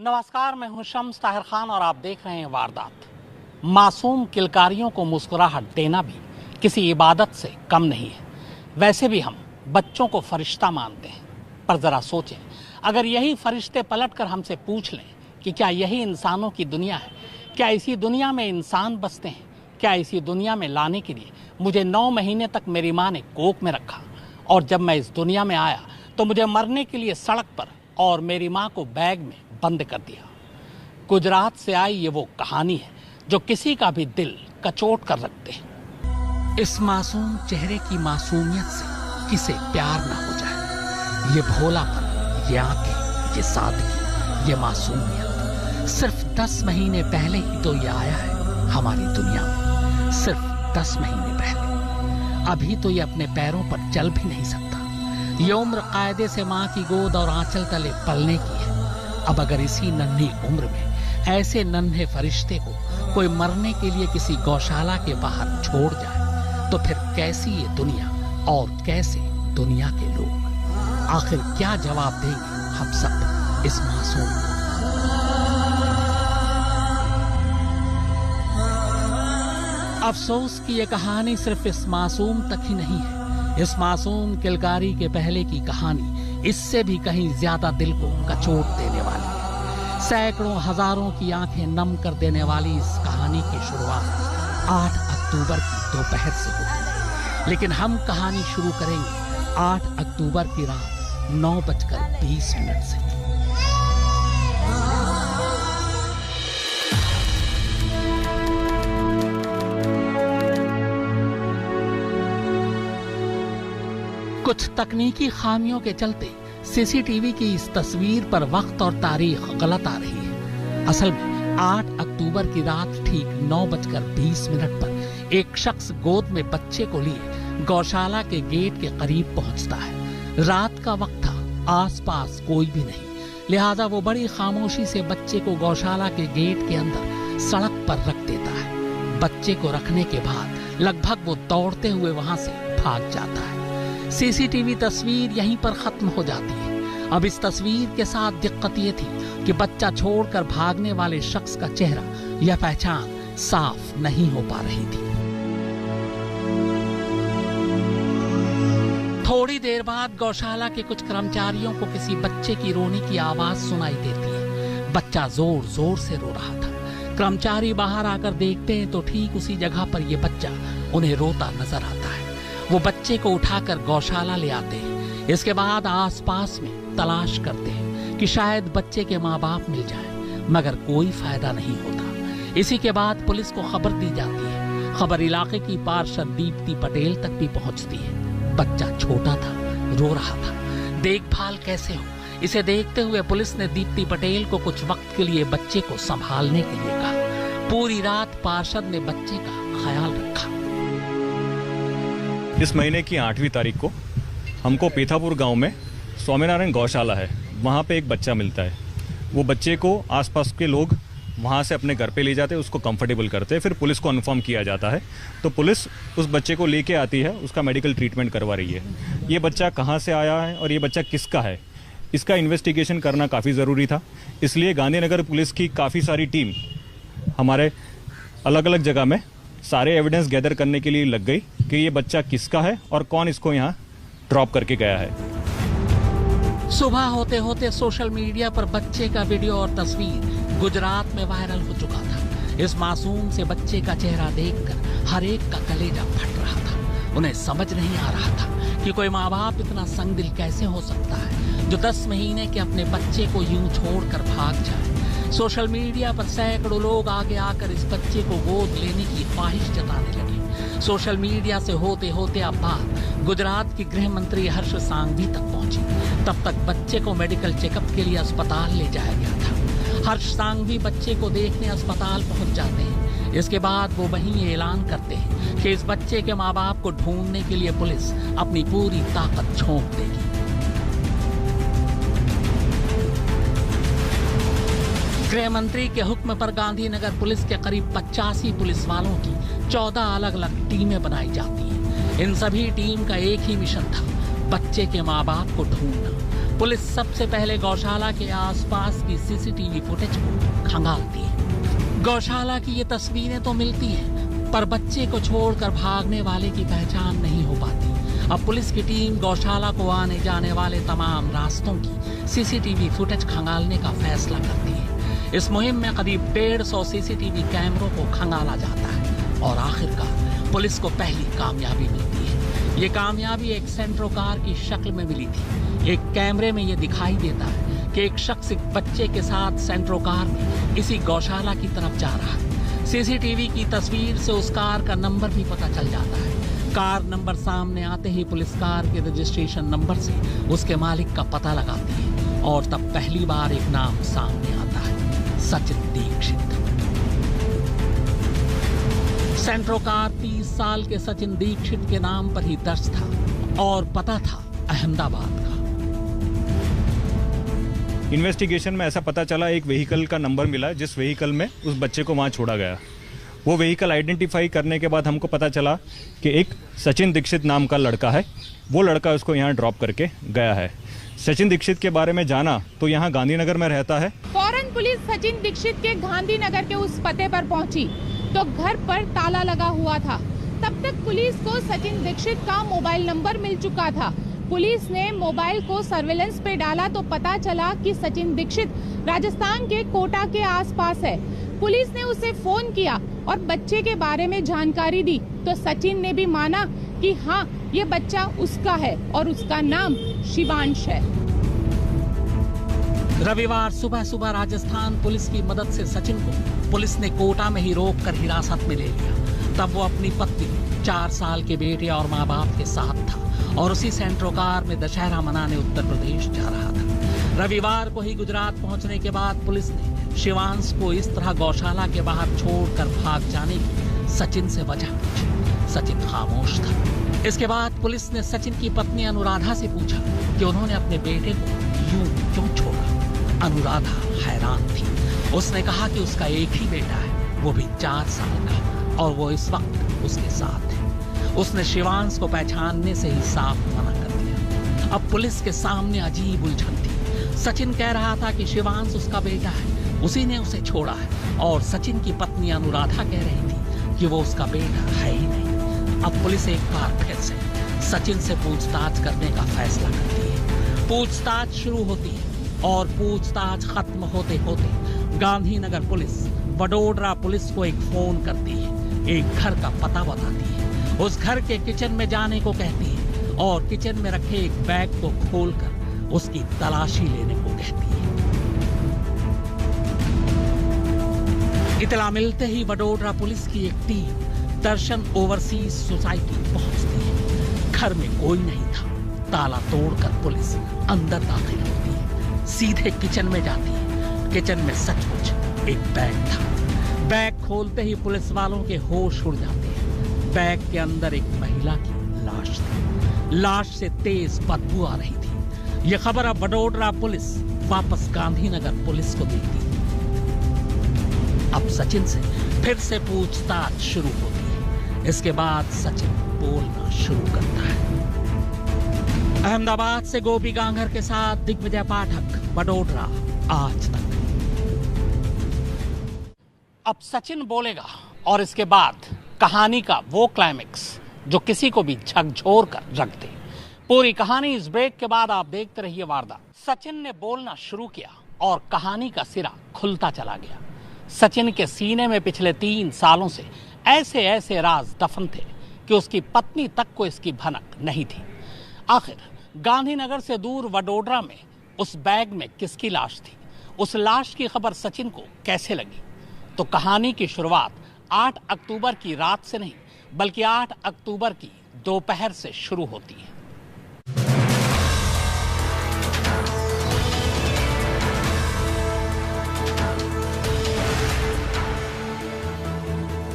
नमस्कार, मैं हूं शम्स ताहिर खान और आप देख रहे हैं वारदात। मासूम किलकारियों को मुस्कुराहट देना भी किसी इबादत से कम नहीं है। वैसे भी हम बच्चों को फरिश्ता मानते हैं, पर जरा सोचें, अगर यही फरिश्ते पलटकर हमसे पूछ लें कि क्या यही इंसानों की दुनिया है, क्या इसी दुनिया में इंसान बसते हैं, क्या इसी दुनिया में लाने के लिए मुझे 9 महीने तक मेरी माँ ने कोख में रखा और जब मैं इस दुनिया में आया तो मुझे मरने के लिए सड़क पर और मेरी माँ को बैग में बंद कर दिया। गुजरात से आई ये वो कहानी है जो किसी का भी दिल कचोट कर रखते हैं। इस मासूम चेहरे की मासूमियत से किसे प्यार ना हो जाए। ये भोलापन, ये आंखें, ये सादगी, ये मासूमियत। सिर्फ 10 महीने पहले ही तो ये आया है हमारी दुनिया में, सिर्फ 10 महीने पहले। अभी तो ये अपने पैरों पर चल भी नहीं सकता। ये उम्र कायदे से माँ की गोद और आंचल तले पलने की है। अब अगर इसी नन्ही उम्र में ऐसे नन्हे फरिश्ते को कोई मरने के लिए किसी गौशाला के बाहर छोड़ जाए तो फिर कैसी ये दुनिया और कैसे दुनिया के लोग। आखिर क्या जवाब देंगे हम सब इस मासूम को। अफसोस की ये कहानी सिर्फ इस मासूम तक ही नहीं है। इस मासूम किलकारी के पहले की कहानी इससे भी कहीं ज्यादा दिल को कचोट देने वाली है। सैकड़ों हजारों की आंखें नम कर देने वाली इस कहानी की शुरुआत 8 अक्टूबर की दोपहर से होती है, लेकिन हम कहानी शुरू करेंगे 8 अक्टूबर की रात 9:20 से। कुछ तकनीकी खामियों के चलते सीसीटीवी की इस तस्वीर पर वक्त और तारीख गलत आ रही है। असल में 8 अक्टूबर की रात ठीक 9:20 पर एक शख्स गोद में बच्चे को लिए गौशाला के गेट के करीब पहुंचता है। रात का वक्त था, आसपास कोई भी नहीं, लिहाजा वो बड़ी खामोशी से बच्चे को गौशाला के गेट के अंदर सड़क पर रख देता है। बच्चे को रखने के बाद लगभग वो दौड़ते हुए वहां से भाग जाता है। सीसीटीवी तस्वीर यहीं पर खत्म हो जाती है। अब इस तस्वीर के साथ दिक्कत ये थी कि बच्चा छोड़कर भागने वाले शख्स का चेहरा या पहचान साफ नहीं हो पा रही थी। थोड़ी देर बाद गौशाला के कुछ कर्मचारियों को किसी बच्चे की रोने की आवाज सुनाई देती है। बच्चा जोर जोर से रो रहा था। कर्मचारी बाहर आकर देखते हैं तो ठीक उसी जगह पर यह बच्चा उन्हें रोता नजर आता है। वो बच्चे को उठाकर गौशाला ले आते हैं। इसके बाद आसपास में तलाश करते हैं कि शायद बच्चे के माँ बाप मिल जाएं, मगर कोई फायदा नहीं होता। इसी के बाद पुलिस को खबर दी जाती है। खबर इलाके की पार्षद दीप्ति पटेल तक भी पहुंचती है। बच्चा छोटा था, रो रहा था, देखभाल कैसे हो, इसे देखते हुए पुलिस ने दीप्ति पटेल को कुछ वक्त के लिए बच्चे को संभालने के लिए कहा। पूरी रात पार्षद ने बच्चे का ख्याल रखा। इस महीने की 8वीं तारीख को हमको पीथापुर गांव में स्वामीनारायण गौशाला है, वहाँ पे एक बच्चा मिलता है। वो बच्चे को आसपास के लोग वहाँ से अपने घर पे ले जाते हैं, उसको कंफर्टेबल करते हैं, फिर पुलिस को इन्फॉर्म किया जाता है। तो पुलिस उस बच्चे को लेके आती है, उसका मेडिकल ट्रीटमेंट करवा रही है। ये बच्चा कहाँ से आया है और ये बच्चा किसका है, इसका इन्वेस्टिगेशन करना काफ़ी ज़रूरी था। इसलिए गांधीनगर पुलिस की काफ़ी सारी टीम हमारे अलग अलग जगह में सारे एविडेंस गैदर करने के लिए लग गई कि ये बच्चा किसका है और कौन इसको यहाँ ड्रॉप करके गया है। सुबह होते होते सोशल मीडिया पर बच्चे का वीडियो और तस्वीर गुजरात में वायरल हो चुका था। इस मासूम से बच्चे का चेहरा देखकर हर एक का कलेजा फट रहा था। उन्हें समझ नहीं आ रहा था कि कोई माँ बाप इतना संगदिल कैसे हो सकता है जो 10 महीने के अपने बच्चे को यूं छोड़कर भाग जाए। सोशल मीडिया पर सैकड़ों लोग आगे आकर इस बच्चे को गोद लेने की ख्वाहिश जताने लगे। सोशल मीडिया से होते होते अब बात गुजरात की गृह मंत्री हर्ष सांघवी तक पहुंची। तब तक बच्चे को मेडिकल चेकअप के लिए अस्पताल ले जाया गया था। हर्ष सांघवी बच्चे को देखने अस्पताल पहुंच जाते हैं। इसके बाद वो वहीं ऐलान करते हैं कि इस बच्चे के माँ बाप को ढूंढने के लिए पुलिस अपनी पूरी ताकत झोंक देगी। गृह मंत्री के हुक्म पर गांधीनगर पुलिस के करीब 85 पुलिस वालों की 14 अलग अलग टीमें बनाई जाती हैं। इन सभी टीम का एक ही मिशन था, बच्चे के माँ बाप को ढूंढना। पुलिस सबसे पहले गौशाला के आसपास की सीसीटीवी फुटेज को खंगालती है। गौशाला की ये तस्वीरें तो मिलती हैं, पर बच्चे को छोड़कर भागने वाले की पहचान नहीं हो पाती। अब पुलिस की टीम गौशाला को आने जाने वाले तमाम रास्तों की सीसीटीवी फुटेज खंगालने का फैसला करती है। इस मुहिम में करीब 150 सीसीटीवी कैमरों को खंगाला जाता है और आखिरकार पुलिस को पहली कामयाबी मिलती है। ये कामयाबी एक सेंट्रो कार की शक्ल में मिली थी। एक कैमरे में ये दिखाई देता है कि एक शख्स एक बच्चे के साथ सेंट्रो कार में इसी गौशाला की तरफ जा रहा है। सीसीटीवी की तस्वीर से उस कार का नंबर भी पता चल जाता है। कार नंबर सामने आते ही पुलिस कार के रजिस्ट्रेशन नंबर से उसके मालिक का पता लगाती है और तब पहली बार एक नाम सामने आता है, सचिन दीक्षित। सेंट्रो कार 30 साल के सचिन दीक्षित के नाम पर ही दर्ज था और पता था अहमदाबाद का। इन्वेस्टिगेशन में ऐसा पता चला, एक व्हीकल का नंबर मिला जिस व्हीकल में उस बच्चे को वहाँ छोड़ा गया। वो व्हीकल आइडेंटिफाई करने के बाद हमको पता चला कि एक सचिन दीक्षित नाम का लड़का है। वो लड़का उसको यहाँ ड्रॉप करके गया है। सचिन दीक्षित के बारे में जाना तो यहाँ गांधीनगर में रहता है। फौरन पुलिस सचिन दीक्षित के गांधीनगर के उस पते पर पहुंची तो घर पर ताला लगा हुआ था। तब तक पुलिस को सचिन दीक्षित का मोबाइल नंबर मिल चुका था। पुलिस ने मोबाइल को सर्वेलेंस पे डाला तो पता चला कि सचिन दीक्षित राजस्थान के कोटा के आसपास है। पुलिस ने उसे फोन किया और बच्चे के बारे में जानकारी दी तो सचिन ने भी माना कि हाँ, ये बच्चा उसका है और उसका नाम शिवांश है। रविवार सुबह सुबह राजस्थान पुलिस की मदद से सचिन को पुलिस ने कोटा में ही रोककर हिरासत में ले लिया। तब वो अपनी पत्नी, 4 साल के बेटे और माँ बाप के साथ था और उसी सेंट्रो कार में दशहरा मनाने उत्तर प्रदेश जा रहा था। रविवार को ही गुजरात पहुंचने के बाद पुलिस ने शिवांश को इस तरह गौशाला के बाहर छोड़कर भाग जाने की सचिन से वजह पूछी। सचिन खामोश था। इसके बाद पुलिस ने सचिन की पत्नी अनुराधा से पूछा कि उन्होंने अपने बेटे को यूं क्यों छोड़ा। अनुराधा हैरान थी। उसने कहा कि उसका एक ही बेटा है, वो भी 4 साल का, और वो इस वक्त उसके साथ है। उसने शिवांश को पहचानने से ही साफ मना कर दिया। अब पुलिस के सामने अजीब उलझन थी। सचिन कह रहा था कि शिवांश उसका बेटा है, उसी ने उसे छोड़ा है, और सचिन की पत्नी अनुराधा कह रही थी कि वो उसका बेटा है ही नहीं। अब पुलिस एक बार फिर से सचिन से पूछताछ करने का फैसला करती है। पूछताछ शुरू होती है और पूछताछ खत्म होते होते गांधीनगर पुलिस वडोदरा पुलिस को एक फोन करती है। एक घर का पता बताती है। उस घर के किचन में जाने को कहती है और किचन में रखे एक बैग को खोलकर उसकी तलाशी लेने को कहती है। इतला मिलते ही वडोदरा पुलिस की एक टीम दर्शन ओवरसीज सोसाइटी पहुंचती है। घर में कोई नहीं था। ताला तोड़कर पुलिस अंदर दाखिल होती है। सीधे किचन में जाती है। किचन में सचमुच एक बैग था। बैग खोलते ही पुलिस वालों के होश उड़ जाते हैं। बैग के अंदर एक महिला की लाश थी। लाश से तेज बदबू आ रही थी। यह खबर अब वडोदरा पुलिस वापस गांधीनगर पुलिस को देती है। अब सचिन से फिर से पूछताछ शुरू होती है। इसके बाद सचिन बोलना शुरू करता है। अहमदाबाद से गोपी गांगर के साथ दिग्विजय पाठक, वडोदरा, आज तक। अब सचिन बोलेगा और इसके बाद कहानी का वो क्लाइमेक्स जो किसी को भी झकझोर कर रख दे। पूरी कहानी इस ब्रेक के बाद आप देखते रहिए वारदात। सचिन ने बोलना शुरू किया और कहानी का सिरा खुलता चला गया। सचिन के सीने में पिछले 3 सालों से ऐसे ऐसे राज दफन थे कि उसकी पत्नी तक को इसकी भनक नहीं थी। आखिर गांधीनगर से दूर वडोदरा में उस बैग में किसकी लाश थी? उस लाश की खबर सचिन को कैसे लगी? तो कहानी की शुरुआत 8 अक्टूबर की रात से नहीं बल्कि 8 अक्टूबर की दोपहर से शुरू होती है।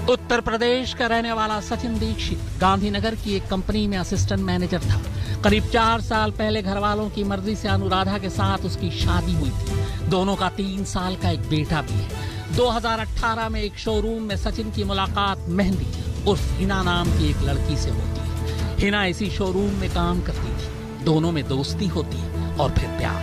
उत्तर प्रदेश का रहने वाला सचिन दीक्षित गांधीनगर की एक कंपनी में असिस्टेंट मैनेजर था। करीब 4 साल पहले घर वालों की मर्जी से अनुराधा के साथ उसकी शादी हुई थी। दोनों का 3 साल का एक बेटा भी है। 2018 में एक शोरूम में सचिन की मुलाकात मेहंदी उर्फ हिना नाम की एक लड़की से होती है। हिना इसी शोरूम में काम करती थी दोनों में दोस्ती होती है और फिर प्यार।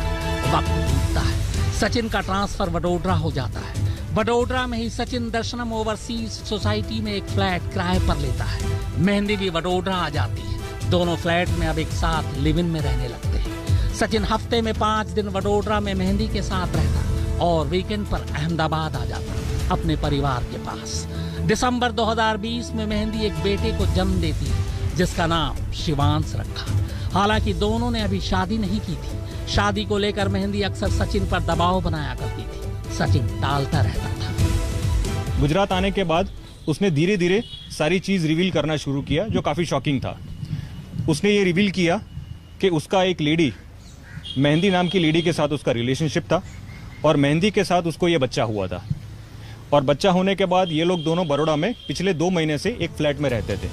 वक्त बीतता है, सचिन का ट्रांसफर वडोदरा हो जाता है। वडोदरा में ही सचिन दर्शनम ओवरसीज सोसाइटी में एक फ्लैट किराए पर लेता है। मेहंदी भी वडोदरा आ जाती है। दोनों फ्लैट में अब एक साथ लिव इन में रहने लगते हैं। सचिन हफ्ते में 5 दिन वडोदरा में मेहंदी के साथ रहता और वीकेंड पर अहमदाबाद आ जाता अपने परिवार के पास। दिसंबर 2020 में मेहंदी एक बेटे को जन्म देती है जिसका नाम शिवांश रखा। हालांकि दोनों ने अभी शादी नहीं की थी। शादी को लेकर मेहंदी अक्सर सचिन पर दबाव बनाया करती थी। सचिन टालता रहता था। गुजरात आने के बाद उसने धीरे धीरे सारी चीज रिवील करना शुरू किया, जो काफी शॉकिंग था। उसने ये रिवील किया कि उसका एक लेडी, मेहंदी नाम की लेडी के साथ उसका रिलेशनशिप था और मेहंदी के साथ उसको ये बच्चा हुआ था। और बच्चा होने के बाद ये लोग दोनों बड़ौदा में पिछले 2 महीने से एक फ्लैट में रहते थे।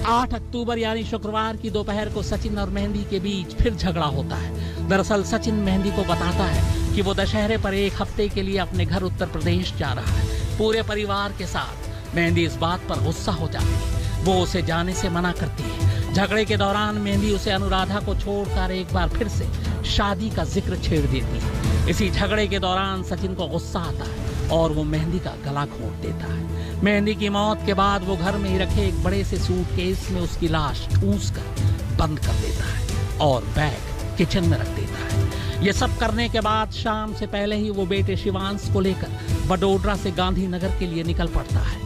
8 अक्टूबर यानी शुक्रवार की दोपहर को सचिन और मेहंदी के बीच फिर झगड़ा होता है। दरअसल सचिन मेहंदी को बताता है कि वो दशहरे पर 1 हफ्ते के लिए अपने घर उत्तर प्रदेश जा रहा है पूरे परिवार के साथ। मेहंदी इस बात पर गुस्सा हो जाती है। वो उसे जाने से मना करती है। झगड़े के दौरान मेहंदी उसे अनुराधा को छोड़कर एक बार फिर से शादी का जिक्र छेड़ देती है। इसी झगड़े के दौरान सचिन को गुस्सा आता है और वो मेहंदी का गला घोंट देता है। मेहंदी की मौत के बाद वो घर में ही रखे एक बड़े से सूटकेस में उसकी लाश ठूंस कर बंद कर देता है और बैग किचन में रख देता है। ये सब करने के बाद शाम से पहले ही वो बेटे शिवांश को लेकर वडोदरा से गांधीनगर के लिए निकल पड़ता है।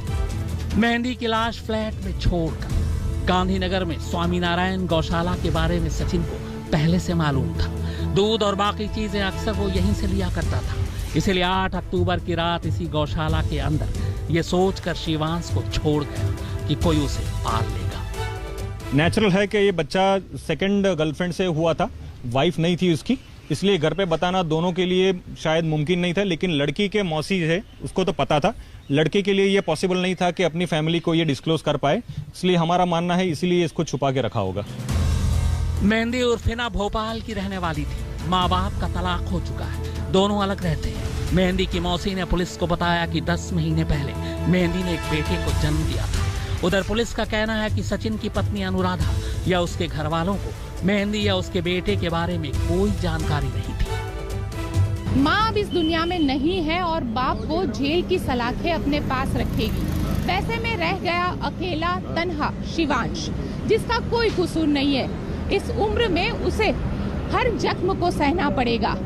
मेहंदी की लाश फ्लैट में छोड़कर गांधीनगर में स्वामीनारायण गौशाला के बारे में सचिन को पहले से मालूम था। दूध और बाकी चीजें अक्सर वो यहीं से लिया करता था। इसलिए 8 अक्टूबर की रात इसी गौशाला के अंदर ये सोचकर शिवांश को छोड़ गया कि कोई उसे पाल लेगा। नेचुरल है कि ये बच्चा सेकंड गर्लफ्रेंड से हुआ था, वाइफ नहीं थी उसकी, इसलिए घर पे बताना दोनों के लिए शायद मुमकिन नहीं था। लेकिन लड़की के मौसी है, उसको तो पता था। लड़के के लिए ये पॉसिबल नहीं था कि अपनी फैमिली को ये डिस्क्लोज कर पाए, इसलिए हमारा मानना है इसीलिए इसको छुपा के रखा होगा। मेहंदी उर्फिना भोपाल की रहने वाली थी। माँ बाप का तलाक हो चुका है, दोनों अलग रहते हैं। मेहंदी की मौसी ने पुलिस को बताया कि 10 महीने पहले मेहंदी ने एक बेटे को जन्म दिया था। उधर पुलिस का कहना है कि सचिन की पत्नी अनुराधा या उसके घर वालों को मेहंदी या उसके बेटे के बारे में कोई जानकारी नहीं थी। माँ अब इस दुनिया में नहीं है और बाप वो जेल की सलाखें अपने पास रखेगी। वैसे में रह गया अकेला तन्हा शिवांश, जिसका कोई कसूर नहीं है। इस उम्र में उसे हर जख्म को सहना पड़ेगा।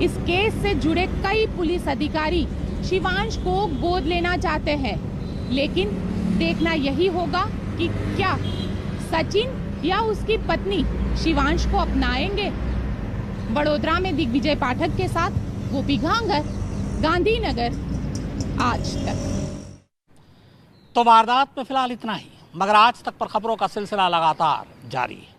इस केस से जुड़े कई पुलिस अधिकारी शिवांश को गोद लेना चाहते हैं, लेकिन देखना यही होगा कि क्या सचिन या उसकी पत्नी शिवांश को अपनाएंगे। वडोदरा में दिग्विजय पाठक के साथ गोपी घांगर, गांधीनगर, आज तक। तो वारदात में फिलहाल इतना ही, मगर आज तक पर खबरों का सिलसिला लगातार जारी है।